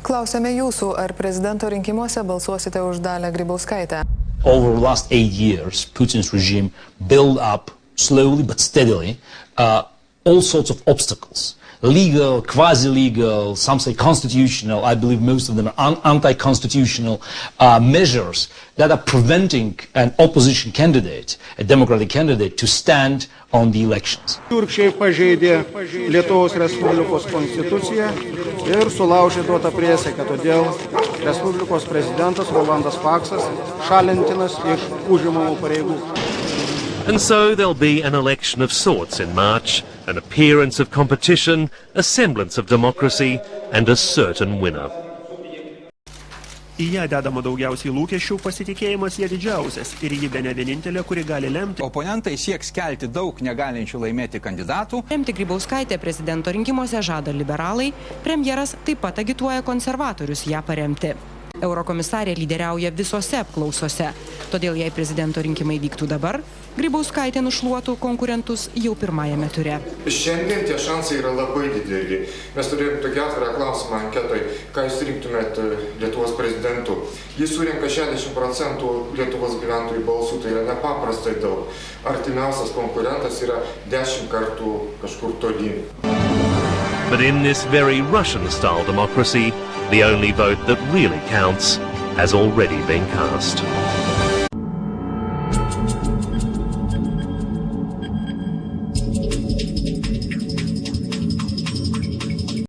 Klausėme jūsų, ar prezidento rinkimuose balsuosite už Dalią Grybauskaitę? Over the last 8 years, Putin's regime built up slowly but steadily all sorts of obstacles. Legal, quasi-legal, some say constitutional, I believe most of them are anti-constitutional measures that are preventing an opposition candidate, a democratic candidate, to stand on the elections. Turkščiai pažeidė Lietuvos Respublikos konstituciją ir sulaužė duotą priesaiką, todėl Respublikos prezidentas Rolandas Paksas šalintinas iš užimamų pareigų. And so there'll be an election of sorts in March, an appearance of competition, a semblance of democracy, and a certain winner. Į ją dedama daugiausiai lūkesčių, pasitikėjimas ją didžiausias ir ji bene vienintelė, kuri gali lemti. Oponentai sieks kelti daug negalinčių laimėti kandidatų. Remti Grybauskaitę prezidento rinkimuose žada liberalai, premjeras taip pat agituoja konservatorius ją paremti. Eurokomisarė lyderiauja visose apklausose, todėl jei prezidento rinkimai vyktų dabar, Grybauskaitė nušluotų konkurentus jau pirmajame ture. Šiandien tie šansai yra labai dideli. Mes turėjome tokį atvirą klausimą anketoj, ką jūs rinktumėt Lietuvos prezidentu. Jis surinka 60% Lietuvos gyventojų balsų, tai yra nepaprastai daug. Artimiausias konkurentas yra 10 kartų kažkur tolyn. But in this very Russian-style democracy, the only vote that really counts has already been cast.